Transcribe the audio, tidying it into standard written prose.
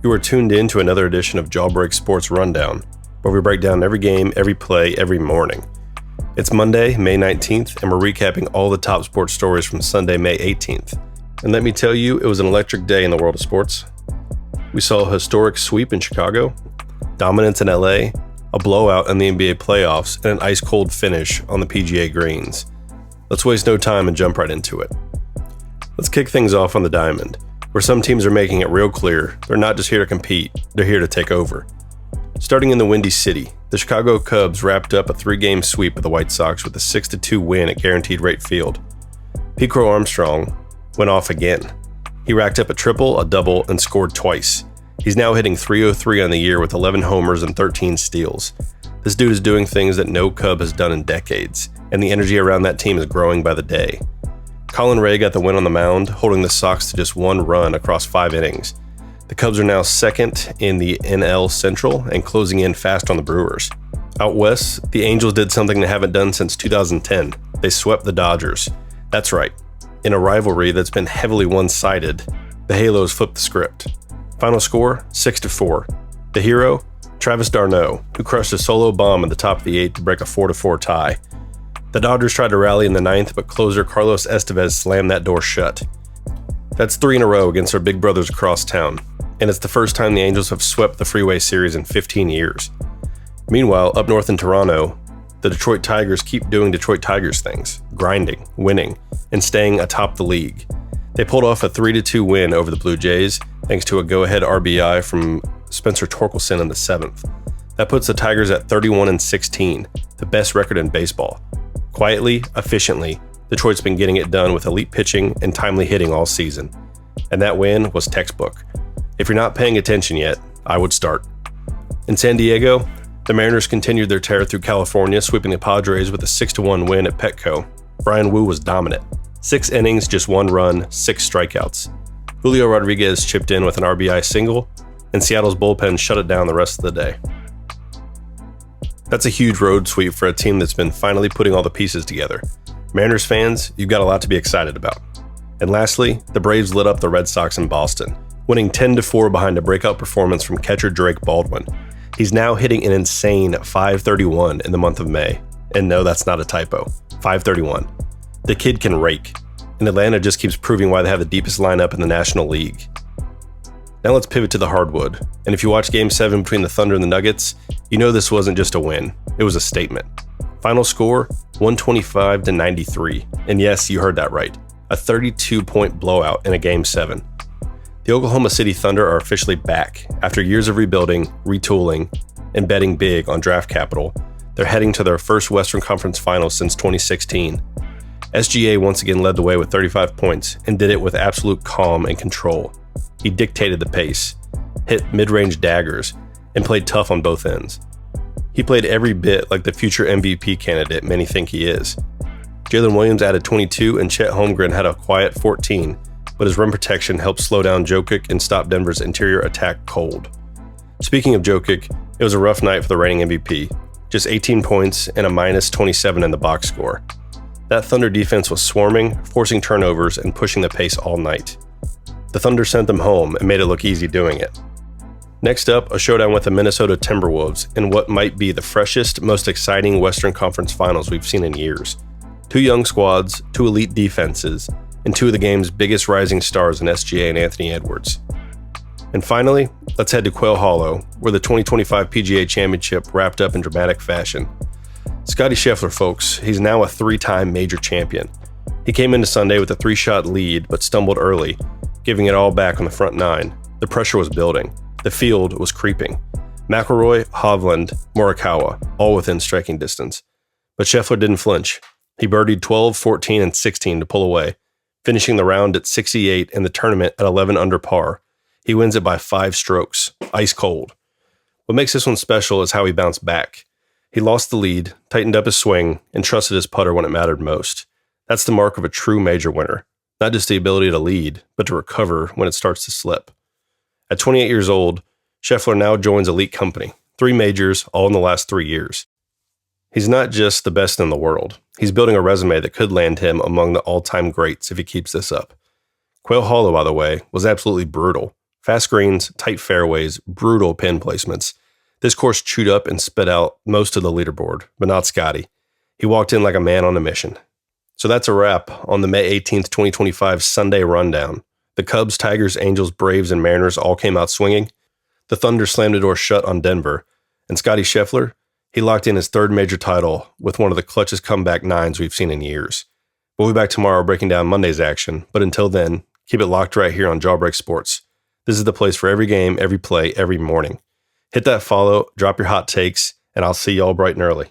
You are tuned in to another edition of Jawbreak Sports Rundown, where we break down every game, every play, every morning. It's Monday, May 19th, and we're recapping all the top sports stories from Sunday, May 18th. And let me tell you, it was an electric day in the world of sports. We saw a historic sweep in Chicago, dominance in LA, a blowout in the NBA playoffs, and an ice-cold finish on the PGA greens. Let's waste no time and jump right into it. Let's kick things off on the diamond, where some teams are making it real clear they're not just here to compete, they're here to take over. Starting in the Windy City, the Chicago Cubs wrapped up a 3-game sweep of the White Sox with a 6-2 win at Guaranteed Rate Field. Pete Crow Armstrong went off again. He racked up a triple, a double, and scored twice. He's now hitting .303 on the year with 11 homers and 13 steals. This dude is doing things that no Cub has done in decades, and the energy around that team is growing by the day. Colin Ray got the win on the mound, holding the Sox to just 1 run across 5 innings. The Cubs are now second in the NL Central and closing in fast on the Brewers. Out west, the Angels did something they haven't done since 2010. They swept the Dodgers. That's right. In a rivalry that's been heavily one-sided, the Halos flipped the script. Final score, 6-4. The hero, Travis d'Arnaud, who crushed a solo bomb in the top of the 8th to break a 4-4 tie. The Dodgers tried to rally in the 9th, but closer Carlos Estevez slammed that door shut. That's 3 in a row against our big brothers across town, and it's the first time the Angels have swept the Freeway Series in 15 years. Meanwhile, up north in Toronto, the Detroit Tigers keep doing Detroit Tigers things, grinding, winning, and staying atop the league. They pulled off a 3-2 win over the Blue Jays, thanks to a go-ahead RBI from Spencer Torkelson in the 7th. That puts the Tigers at 31-16, the best record in baseball. Quietly, efficiently, Detroit's been getting it done with elite pitching and timely hitting all season. And that win was textbook. If you're not paying attention yet, I would start. In San Diego, the Mariners continued their tear through California, sweeping the Padres with a 6-1 win at Petco. Brian Wu was dominant. 6 innings, just 1 run, 6 strikeouts. Julio Rodriguez chipped in with an RBI single, and Seattle's bullpen shut it down the rest of the day. That's a huge road sweep for a team that's been finally putting all the pieces together. Mariners fans, you've got a lot to be excited about. And lastly, the Braves lit up the Red Sox in Boston, winning 10-4 behind a breakout performance from catcher Drake Baldwin. He's now hitting an insane .531 in the month of May. And no, that's not a typo. .531. The kid can rake, and Atlanta just keeps proving why they have the deepest lineup in the National League. Now let's pivot to the hardwood, and if you watch Game 7 between the Thunder and the Nuggets, you know this wasn't just a win, it was a statement. Final score, 125-93, and yes, you heard that right, a 32-point blowout in a Game 7. The Oklahoma City Thunder are officially back. After years of rebuilding, retooling, and betting big on draft capital, they're heading to their first Western Conference Finals since 2016. SGA once again led the way with 35 points and did it with absolute calm and control. He dictated the pace, hit mid-range daggers, and played tough on both ends. He played every bit like the future MVP candidate many think he is. Jalen Williams added 22 and Chet Holmgren had a quiet 14, but his rim protection helped slow down Jokic and stop Denver's interior attack cold. Speaking of Jokic, it was a rough night for the reigning MVP. Just 18 points and a -27 in the box score. That Thunder defense was swarming, forcing turnovers, and pushing the pace all night. The Thunder sent them home and made it look easy doing it. Next up, a showdown with the Minnesota Timberwolves in what might be the freshest, most exciting Western Conference Finals we've seen in years. 2 young squads, 2 elite defenses, and 2 of the game's biggest rising stars in SGA and Anthony Edwards. And finally, let's head to Quail Hollow, where the 2025 PGA Championship wrapped up in dramatic fashion. Scotty Scheffler, folks, he's now a 3-time major champion. He came into Sunday with a 3-shot lead, but stumbled early, giving it all back on the front 9. The pressure was building. The field was creeping. McIlroy, Hovland, Morikawa, all within striking distance. But Scheffler didn't flinch. He birdied 12, 14, and 16 to pull away, finishing the round at 68 and the tournament at 11 under par. He wins it by 5 strokes, ice cold. What makes this one special is how he bounced back. He lost the lead, tightened up his swing, and trusted his putter when it mattered most. That's the mark of a true major winner. Not just the ability to lead, but to recover when it starts to slip. At 28 years old, Scheffler now joins elite company, 3 majors, all in the last 3 years. He's not just the best in the world. He's building a resume that could land him among the all-time greats if he keeps this up. Quail Hollow, by the way, was absolutely brutal. Fast greens, tight fairways, brutal pin placements. This course chewed up and spit out most of the leaderboard, but not Scotty. He walked in like a man on a mission. So that's a wrap on the May 18th, 2025 Sunday rundown. The Cubs, Tigers, Angels, Braves, and Mariners all came out swinging. The Thunder slammed the door shut on Denver. And Scotty Scheffler, he locked in his third major title with one of the clutchest comeback nines we've seen in years. We'll be back tomorrow breaking down Monday's action, but until then, keep it locked right here on Jawbreak Sports. This is the place for every game, every play, every morning. Hit that follow, drop your hot takes, and I'll see y'all bright and early.